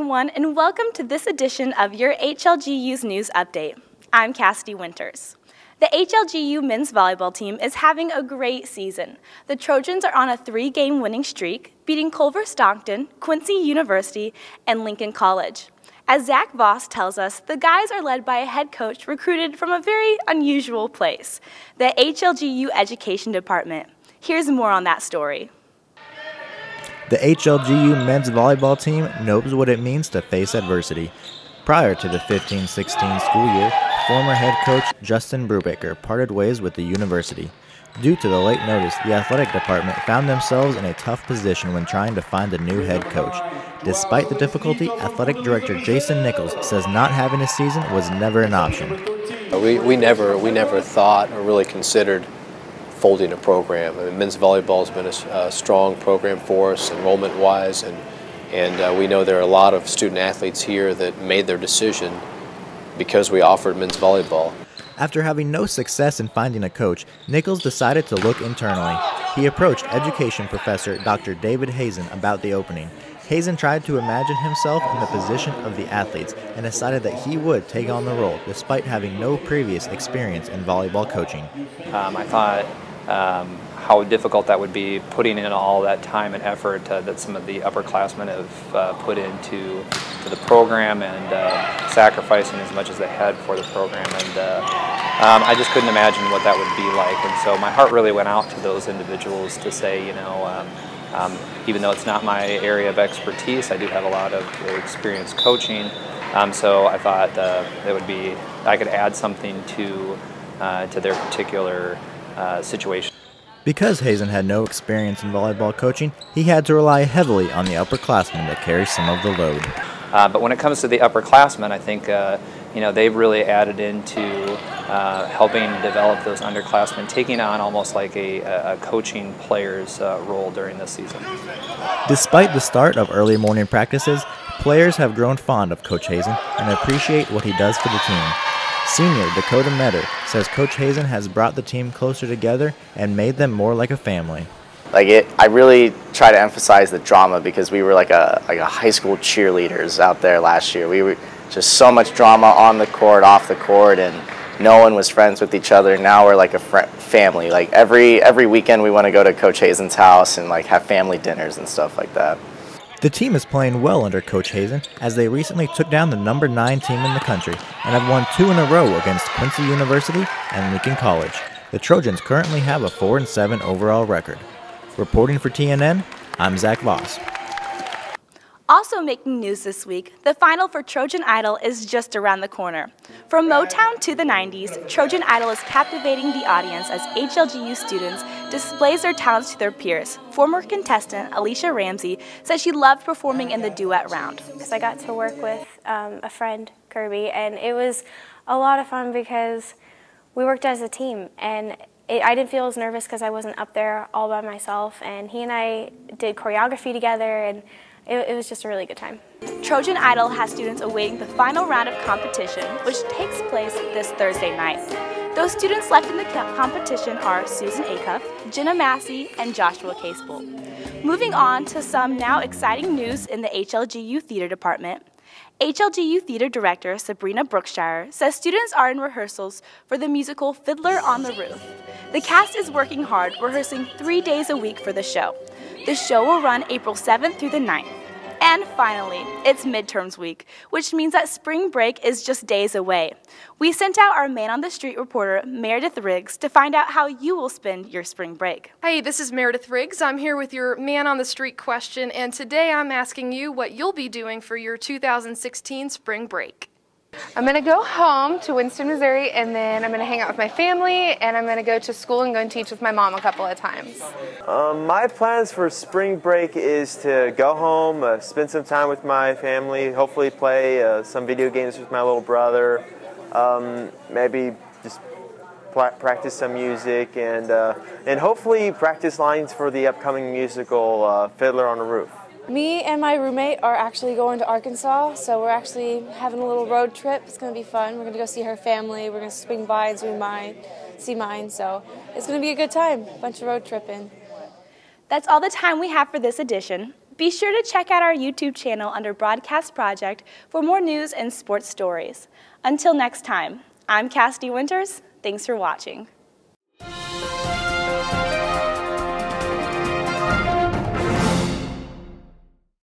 everyone, and welcome to this edition of your HLGU's News Update. I'm Cassidy Winters. The HLGU men's volleyball team is having a great season. The Trojans are on a 3-game winning streak, beating Culver Stockton, Quincy University, and Lincoln College. As Zach Voss tells us, the guys are led by a head coach recruited from a very unusual place, the HLGU Education Department. Here's more on that story. The HLGU men's volleyball team knows what it means to face adversity. Prior to the 15-16 school year, former head coach Justin Brubaker parted ways with the university. Due to the late notice, the athletic department found themselves in a tough position when trying to find a new head coach. Despite the difficulty, athletic director Jason Nichols says not having a season was never an option. We never thought or really considered folding a program. I mean, men's volleyball has been a strong program for us enrollment-wise, and we know there are a lot of student athletes here that made their decision because we offered men's volleyball. After having no success in finding a coach, Nichols decided to look internally. He approached education professor Dr. David Hazen about the opening. Hazen tried to imagine himself in the position of the athletes and decided that he would take on the role despite having no previous experience in volleyball coaching. I thought how difficult that would be, putting in all that time and effort that some of the upperclassmen have put into the program, and sacrificing as much as they had for the program. And I just couldn't imagine what that would be like. And so my heart really went out to those individuals to say, you know, even though it's not my area of expertise, I do have a lot of experience coaching. So I thought I could add something to their particular situation. Because Hazen had no experience in volleyball coaching, he had to rely heavily on the upperclassmen to carry some of the load. But when it comes to the upperclassmen, I think you know, they've really added into helping develop those underclassmen, taking on almost like a coaching player's role during this season. Despite the start of early morning practices, players have grown fond of Coach Hazen and appreciate what he does for the team. Senior Dakota Metter says Coach Hazen has brought the team closer together and made them more like a family. I really try to emphasize the drama because we were like a high school cheerleaders out there last year. We were just so much drama on the court, off the court, and no one was friends with each other. Now we're like a family. Like every weekend we want to go to Coach Hazen's house and like have family dinners and stuff like that. The team is playing well under Coach Hazen as they recently took down the number 9 team in the country and have won 2 in a row against Quincy University and Lincoln College. The Trojans currently have a 4-7 overall record. Reporting for TNN, I'm Zach Voss. Also making news this week, the final for Trojan Idol is just around the corner. From Motown to the 90s, Trojan Idol is captivating the audience as HLGU students displays their talents to their peers. Former contestant Alicia Ramsey says she loved performing in the duet round. I got to work with a friend, Kirby, and it was a lot of fun because we worked as a team, and I didn't feel as nervous because I wasn't up there all by myself, and he and I did choreography together, and it was just a really good time. Trojan Idol has students awaiting the final round of competition, which takes place this Thursday night. Those students left in the competition are Susan Acuff, Jenna Massey, and Joshua Casebolt. Moving on to some now exciting news in the HLGU Theater Department. HLGU Theater Director Sabrina Brookshire says students are in rehearsals for the musical Fiddler on the Roof. The cast is working hard, rehearsing 3 days a week for the show. The show will run April 7th through the 9th. And finally, it's midterms week, which means that spring break is just days away. We sent out our Man on the Street reporter, Meredith Riggs, to find out how you will spend your spring break. Hey, this is Meredith Riggs. I'm here with your Man on the Street question, and today I'm asking you what you'll be doing for your 2016 spring break. I'm going to go home to Winston, Missouri, and then I'm going to hang out with my family, and I'm going to go to school and go and teach with my mom a couple of times. My plans for spring break is to go home, spend some time with my family, hopefully play some video games with my little brother, maybe just practice some music, and hopefully practice lines for the upcoming musical Fiddler on the Roof. Me and my roommate are actually going to Arkansas, so we're actually having a little road trip. It's going to be fun. We're going to go see her family. We're going to swing by and see mine, so it's going to be a good time. A bunch of road tripping. That's all the time we have for this edition. Be sure to check out our YouTube channel under Broadcast Project for more news and sports stories. Until next time, I'm Cassidy Winters. Thanks for watching.